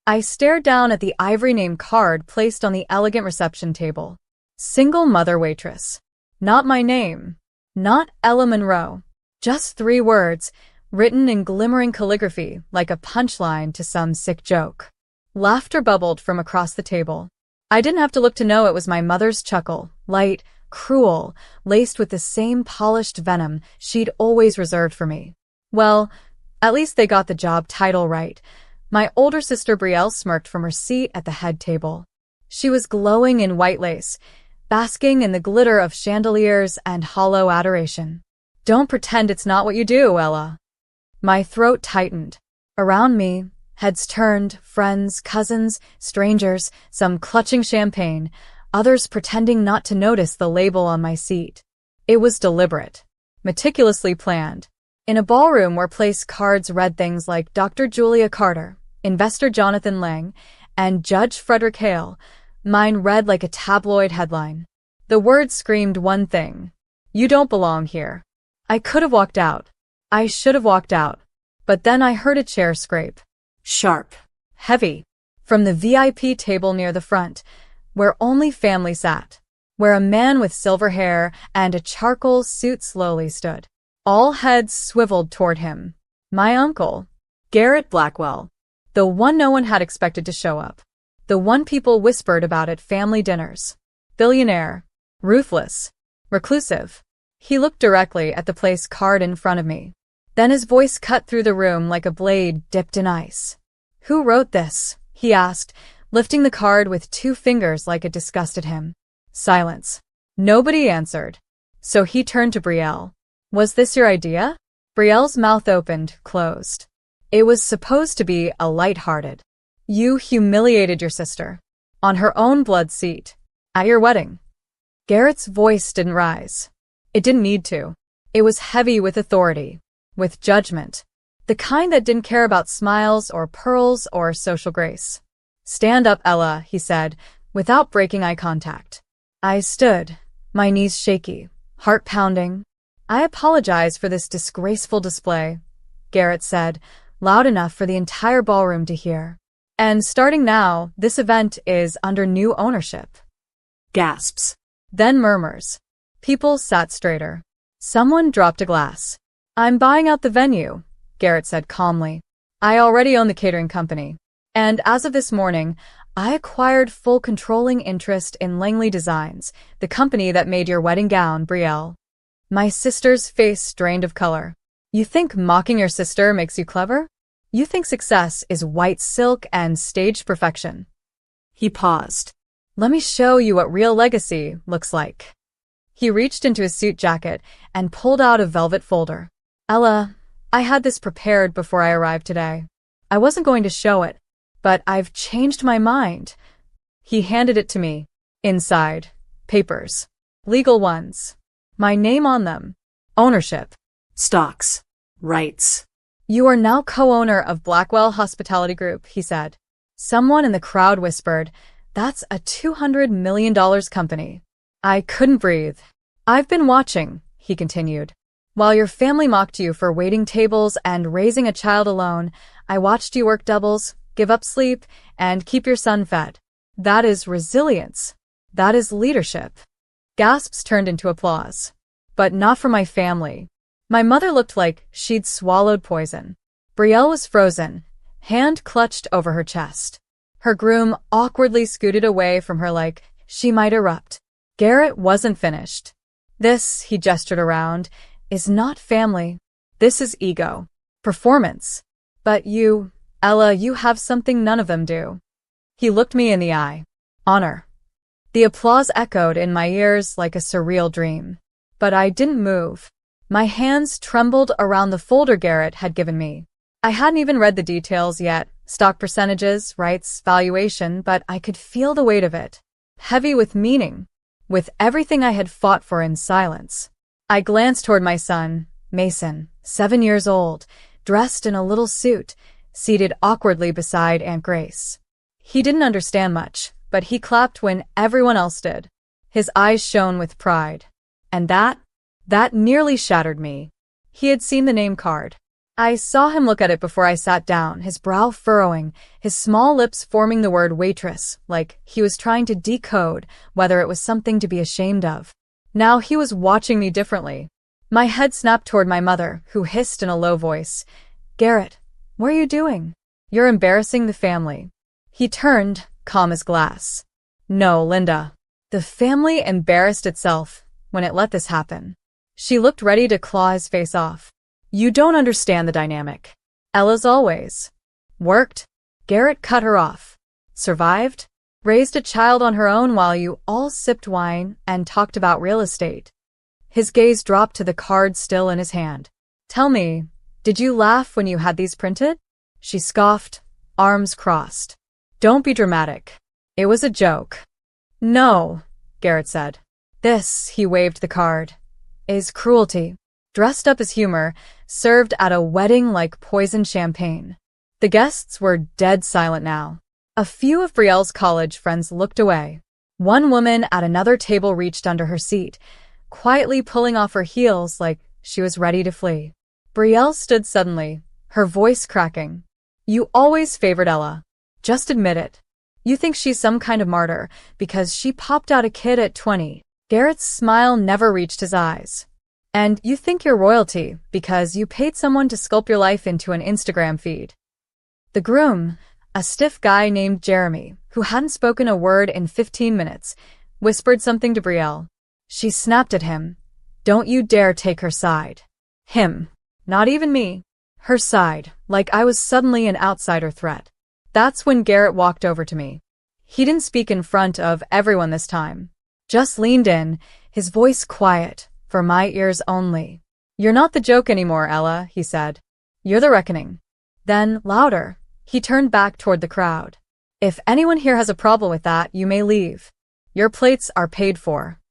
I stared down at the ivory name card placed on the elegant reception table. Single mother waitress. Not my name. Not Ella Monroe. Just 3 words, written in glimmering calligraphy like a punchline to some sick joke. Laughter bubbled from across the table. I didn't have to look to know it was my mother's chuckle, light, cruel, laced with the same polished venom she'd always reserved for me. Well, at least they got the job title right. My older sister Brielle smirked from her seat at the head table. She was glowing in white lace, basking in the glitter of chandeliers and hollow adoration. Don't pretend it's not what you do, Ella. My throat tightened. Around me, heads turned, friends, cousins, strangers, some clutching champagne, others pretending not to notice the label on my seat. It was deliberate, meticulously planned. In a ballroom where place cards read things like Dr. Julia Carter, Investor Jonathan Lang, and Judge Frederick Hale, mine read like a tabloid headline. The words screamed one thing: you don't belong here. I could have walked out. I should have walked out. But then I heard a chair scrape. Sharp. Heavy. From the VIP table near the front, where only family sat, where a man with silver hair and a charcoal suit slowly stood. All heads swiveled toward him. My uncle, Garrett Blackwell. The one no one had expected to show up. The one people whispered about at family dinners. Billionaire. Ruthless. Reclusive. He looked directly at the place card in front of me. Then his voice cut through the room like a blade dipped in ice. Who wrote this? He asked, lifting the card with 2 fingers like it disgusted him. Silence. Nobody answered. So he turned to Brielle. Was this your idea? Brielle's mouth opened, closed. It was supposed to be a light-hearted. You humiliated your sister. On her own blood seat. At your wedding. Garrett's voice didn't rise. It didn't need to. It was heavy with authority. With judgment. The kind that didn't care about smiles or pearls or social grace. Stand up, Ella, he said, without breaking eye contact. I stood, my knees shaky, heart pounding. I apologize for this disgraceful display, Garrett said, loud enough for the entire ballroom to hear. And starting now, this event is under new ownership. Gasps. Then murmurs. People sat straighter. Someone dropped a glass. I'm buying out the venue, Garrett said calmly. I already own the catering company. And as of this morning, I acquired full controlling interest in Langley Designs, the company that made your wedding gown, Brielle. My sister's face drained of color. You think mocking your sister makes you clever? You think success is white silk and staged perfection. He paused. Let me show you what real legacy looks like. He reached into his suit jacket and pulled out a velvet folder. Ella, I had this prepared before I arrived today. I wasn't going to show it, but I've changed my mind. He handed it to me. Inside, papers. Legal ones. My name on them. Ownership. Stocks. Rights. You are now co-owner of Blackwell Hospitality Group, he said. Someone in the crowd whispered, that's a $200 million company. I couldn't breathe. I've been watching, he continued. While your family mocked you for waiting tables and raising a child alone, I watched you work doubles, give up sleep, and keep your son fed. That is resilience. That is leadership. Gasps turned into applause. But not for my family. My mother looked like she'd swallowed poison. Brielle was frozen, hand clutched over her chest. Her groom awkwardly scooted away from her like she might erupt. Garrett wasn't finished. This, he gestured around, is not family. This is ego. Performance. But you, Ella, you have something none of them do. He looked me in the eye. Honor. The applause echoed in my ears like a surreal dream. But I didn't move. My hands trembled around the folder Garrett had given me. I hadn't even read the details yet, stock percentages, rights, valuation, but I could feel the weight of it. Heavy with meaning. With everything I had fought for in silence. I glanced toward my son, Mason, 7 years old, dressed in a little suit, seated awkwardly beside Aunt Grace. He didn't understand much, but he clapped when everyone else did. His eyes shone with pride. And that nearly shattered me. He had seen the name card. I saw him look at it before I sat down, his brow furrowing, his small lips forming the word waitress, like he was trying to decode whether it was something to be ashamed of. Now he was watching me differently. My head snapped toward my mother, who hissed in a low voice, "Garrett, what are you doing? You're embarrassing the family." He turned, calm as glass. "No, Linda. The family embarrassed itself when it let this happen." She looked ready to claw his face off. "You don't understand the dynamic. Ella's always worked." Garrett cut her off. "Survived? Raised a child on her own while you all sipped wine and talked about real estate." His gaze dropped to the card still in his hand. "Tell me, did you laugh when you had these printed?" She scoffed, arms crossed. "Don't be dramatic. It was a joke." "No," Garrett said. "This," he waved the card, "is cruelty. Dressed up as humor, served at a wedding like poisoned champagne." The guests were dead silent now. A few of Brielle's college friends looked away. One woman at another table reached under her seat, quietly pulling off her heels like she was ready to flee. Brielle stood suddenly, her voice cracking. "You always favored Ella. Just admit it. You think she's some kind of martyr because she popped out a kid at 20. Garrett's smile never reached his eyes. "And you think you're royalty because you paid someone to sculpt your life into an Instagram feed." The groom, a stiff guy named Jeremy, who hadn't spoken a word in 15 minutes, whispered something to Brielle. She snapped at him. "Don't you dare take her side." Him. Not even me. Her side, like I was suddenly an outsider threat. That's when Garrett walked over to me. He didn't speak in front of everyone this time. Just leaned in, his voice quiet, for my ears only. "You're not the joke anymore, Ella," he said. "You're the reckoning." Then, louder, he turned back toward the crowd. "If anyone here has a problem with that, you may leave. Your plates are paid for."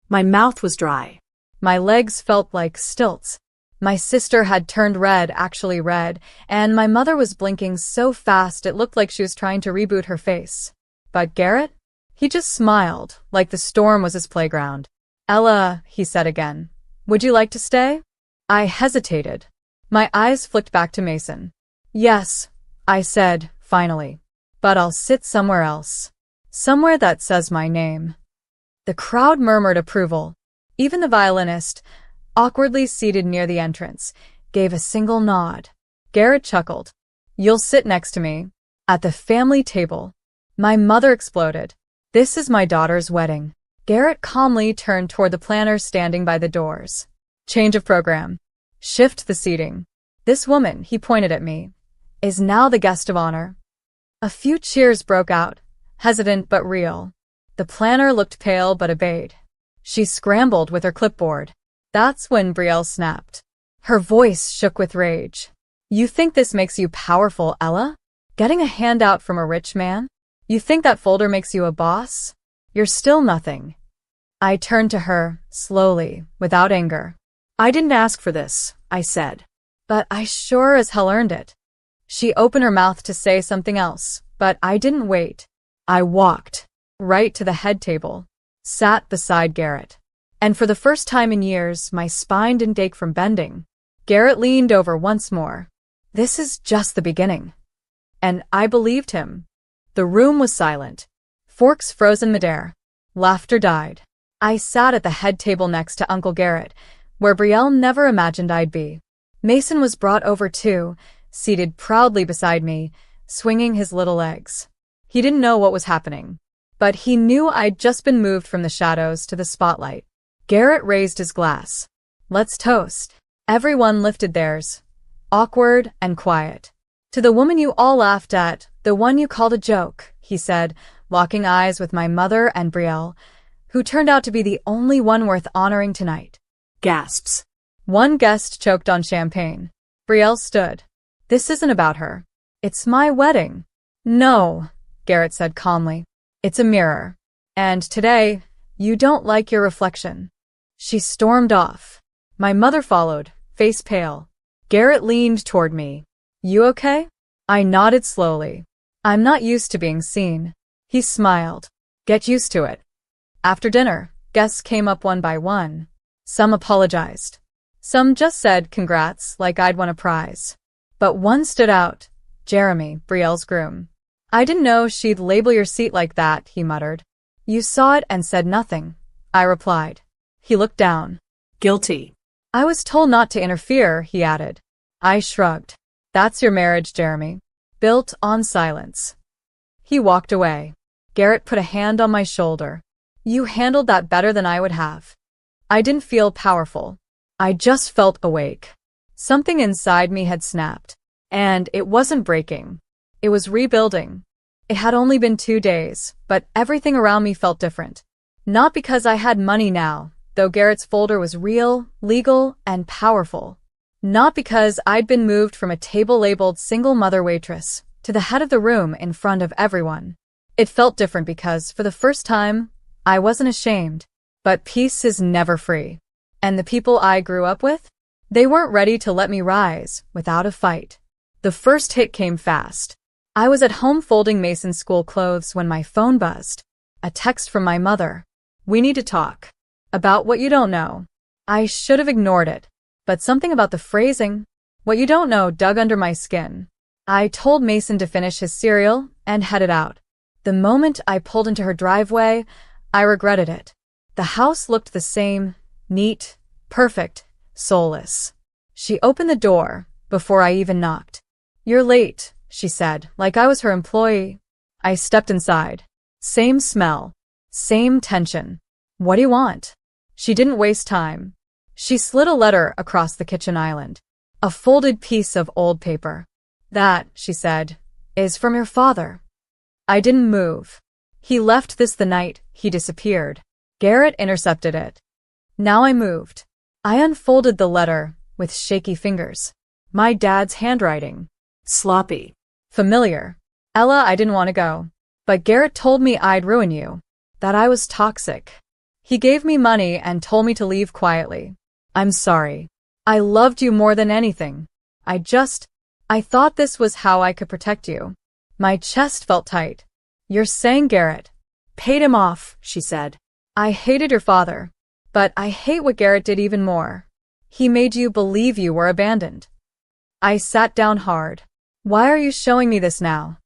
My mouth was dry. My legs felt like stilts. My sister had turned red, actually red, and my mother was blinking so fast it looked like she was trying to reboot her face. But Garrett? He just smiled, like the storm was his playground. "Ella," he said again, "would you like to stay?" I hesitated. My eyes flicked back to Mason. "Yes," I said, finally. "But I'll sit somewhere else. Somewhere that says my name." The crowd murmured approval. Even the violinist, awkwardly seated near the entrance, gave a single nod. Garrett chuckled. "You'll sit next to me. At the family table." My mother exploded. "This is my daughter's wedding." Garrett calmly turned toward the planners standing by the doors. "Change of program. Shift the seating. This woman," he pointed at me, "is now the guest of honor." A few cheers broke out, hesitant but real. The planner looked pale but obeyed. She scrambled with her clipboard. That's when Brielle snapped. Her voice shook with rage. "You think this makes you powerful, Ella? Getting a handout from a rich man? You think that folder makes you a boss? You're still nothing." I turned to her, slowly, without anger. "I didn't ask for this," I said. "But I sure as hell earned it." She opened her mouth to say something else, but I didn't wait. I walked right to the head table, sat beside Garrett. And for the first time in years, my spine didn't ache from bending. Garrett leaned over once more. "This is just the beginning." And I believed him. The room was silent. Forks frozen midair. Laughter died. I sat at the head table next to Uncle Garrett, where Brielle never imagined I'd be. Mason was brought over too, seated proudly beside me, swinging his little legs. He didn't know what was happening, but he knew I'd just been moved from the shadows to the spotlight. Garrett raised his glass. "Let's toast." Everyone lifted theirs, awkward and quiet. "To the woman you all laughed at, the one you called a joke," he said, locking eyes with my mother and Brielle, who turned out to be the only one worth honoring tonight. Gasps. One guest choked on champagne. Brielle stood. "This isn't about her. It's my wedding." "No," Garrett said calmly. "It's a mirror. And today, you don't like your reflection." She stormed off. My mother followed, face pale. Garrett leaned toward me. "You okay?" I nodded slowly. "I'm not used to being seen." He smiled. "Get used to it." After dinner, guests came up one by one. Some apologized. Some just said congrats like I'd won a prize. But one stood out. Jeremy, Brielle's groom. I didn't know she'd label your seat like that, he muttered. You saw it and said nothing, I replied. He looked down. Guilty. I was told not to interfere, he added. I shrugged. That's your marriage, Jeremy. Built on silence. He walked away. Garrett put a hand on my shoulder. You handled that better than I would have. I didn't feel powerful. I just felt awake. Something inside me had snapped. And it wasn't breaking. It was rebuilding. It had only been 2 days, but everything around me felt different. Not because I had money now, though Garrett's folder was real, legal, and powerful. Not because I'd been moved from a table labeled single mother waitress to the head of the room in front of everyone. It felt different because, for the first time, I wasn't ashamed. But peace is never free. And the people I grew up with? They weren't ready to let me rise without a fight. The first hit came fast. I was at home folding Mason's school clothes when my phone buzzed. A text from my mother. We need to talk. About what you don't know. I should have ignored it. But something about the phrasing, what you don't know, dug under my skin. I told Mason to finish his cereal and headed out. The moment I pulled into her driveway, I regretted it. The house looked the same, neat, perfect, soulless. She opened the door before I even knocked. You're late, she said, like I was her employee. I stepped inside. Same smell. Same tension. What do you want? She didn't waste time. She slid a letter across the kitchen island. A folded piece of old paper. That, she said, is from your father. I didn't move. He left this the night he disappeared. Garrett intercepted it. Now I moved. I unfolded the letter with shaky fingers. My dad's handwriting. Sloppy. Familiar. Ella, I didn't want to go. But Garrett told me I'd ruin you. That I was toxic. He gave me money and told me to leave quietly. I'm sorry. I loved you more than anything. I thought this was how I could protect you. My chest felt tight. You're saying Garrett paid him off, she said. I hated your father. But I hate what Garrett did even more. He made you believe you were abandoned. I sat down hard. Why are you showing me this now?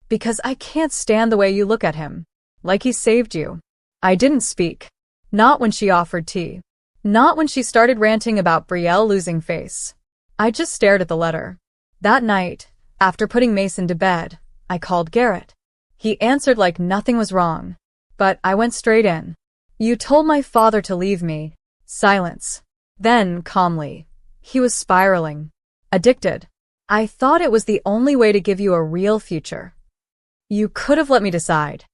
Because I can't stand the way you look at him. Like he saved you. I didn't speak. Not when she offered tea. Not when she started ranting about Brielle losing face. I just stared at the letter. That night, after putting Mason to bed, I called Garrett. He answered like nothing was wrong. But I went straight in. You told my father to leave me. Silence. Then, calmly. He was spiraling. Addicted. I thought it was the only way to give you a real future. You could have let me decide.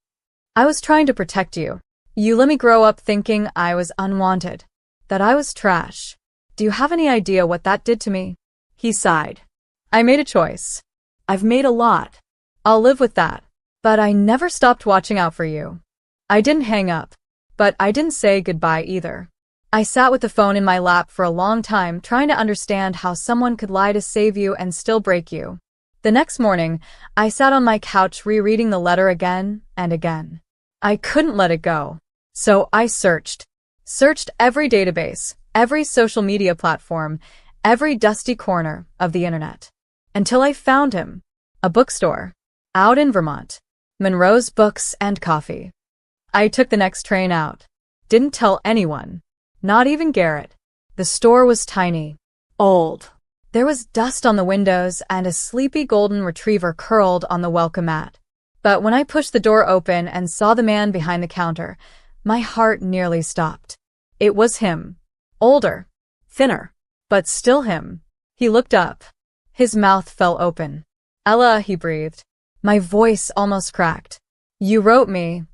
I was trying to protect you. You let me grow up thinking I was unwanted. That I was trash. Do you have any idea what that did to me? He sighed. I made a choice. I've made a lot. I'll live with that. But I never stopped watching out for you. I didn't hang up. But I didn't say goodbye either. I sat with the phone in my lap for a long time trying to understand how someone could lie to save you and still break you. The next morning, I sat on my couch rereading the letter again and again. I couldn't let it go. So I searched. Searched every database, every social media platform, every dusty corner of the internet. Until I found him. A bookstore. Out in Vermont. Monroe's Books and Coffee. I took the next train out. Didn't tell anyone. Not even Garrett. The store was tiny. Old. There was dust on the windows and a sleepy golden retriever curled on the welcome mat. But when I pushed the door open and saw the man behind the counter, my heart nearly stopped. It was him. Older. Thinner. But still him. He looked up. His mouth fell open. Ella, he breathed. My voice almost cracked. You wrote me.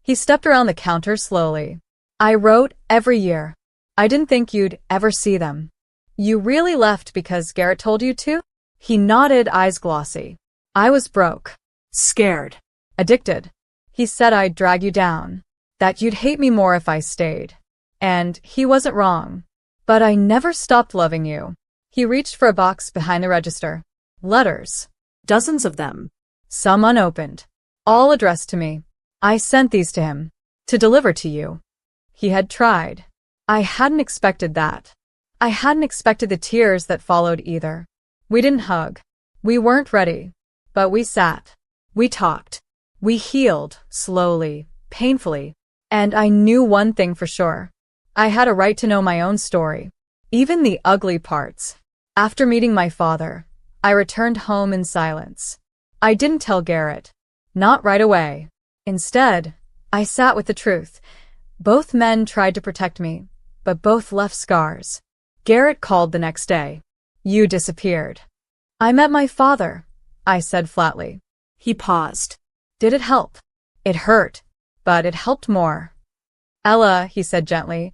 He stepped around the counter slowly. I wrote every year. I didn't think you'd ever see them. You really left because Garrett told you to? He nodded, eyes glossy. I was broke. Scared. Addicted. He said I'd drag you down. That you'd hate me more if I stayed. And he wasn't wrong. But I never stopped loving you. He reached for a box behind the register. Letters. Dozens of them. Some unopened. All addressed to me. I sent these to him. To deliver to you. He had tried. I hadn't expected that. I hadn't expected the tears that followed either. We didn't hug. We weren't ready. But we sat. We talked. We healed, slowly, painfully. And I knew one thing for sure. I had a right to know my own story. Even the ugly parts. After meeting my father, I returned home in silence. I didn't tell Garrett. Not right away. Instead, I sat with the truth. Both men tried to protect me, but both left scars. Garrett called the next day. You disappeared. I met my father, I said flatly. He paused. Did it help? It hurt, but it helped more. Ella, he said gently,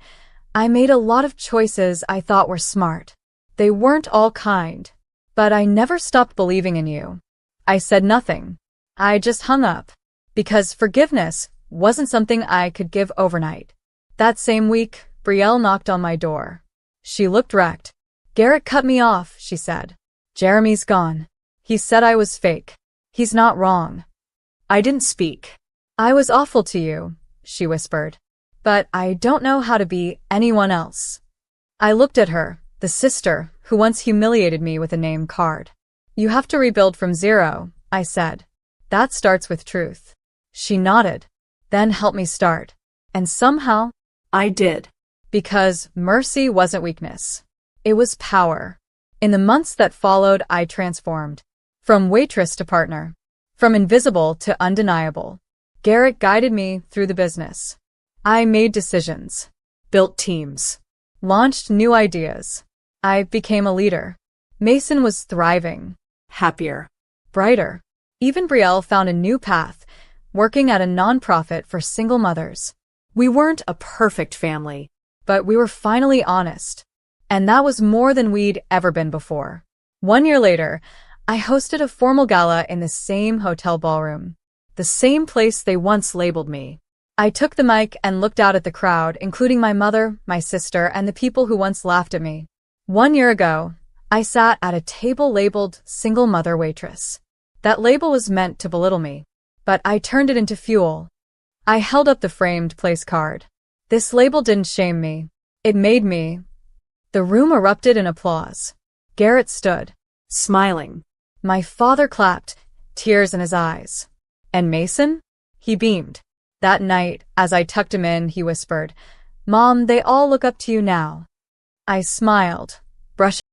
I made a lot of choices I thought were smart. They weren't all kind, but I never stopped believing in you. I said nothing. I just hung up, because forgiveness wasn't something I could give overnight. That same week, Brielle knocked on my door. She looked wrecked. Garrett cut me off, she said. Jeremy's gone. He said I was fake. He's not wrong. I didn't speak. I was awful to you, she whispered. But I don't know how to be anyone else. I looked at her, the sister who once humiliated me with a name card. You have to rebuild from zero, I said. That starts with truth. She nodded. Then help me start. And somehow, I did. Because mercy wasn't weakness. It was power. In the months that followed, I transformed. From waitress to partner. From invisible to undeniable. Garrett guided me through the business. I made decisions. Built teams. Launched new ideas. I became a leader. Mason was thriving. Happier. Brighter. Even Brielle found a new path, working at a nonprofit for single mothers. We weren't a perfect family. But we were finally honest. And that was more than we'd ever been before. 1 year later, I hosted a formal gala in the same hotel ballroom. The same place they once labeled me. I took the mic and looked out at the crowd, including my mother, my sister, and the people who once laughed at me. 1 year ago, I sat at a table labeled Single Mother Waitress. That label was meant to belittle me, but I turned it into fuel. I held up the framed place card. This label didn't shame me. It made me. The room erupted in applause. Garrett stood, smiling. My father clapped, tears in his eyes. And Mason? He beamed. That night, as I tucked him in, he whispered, Mom, they all look up to you now. I smiled, brushing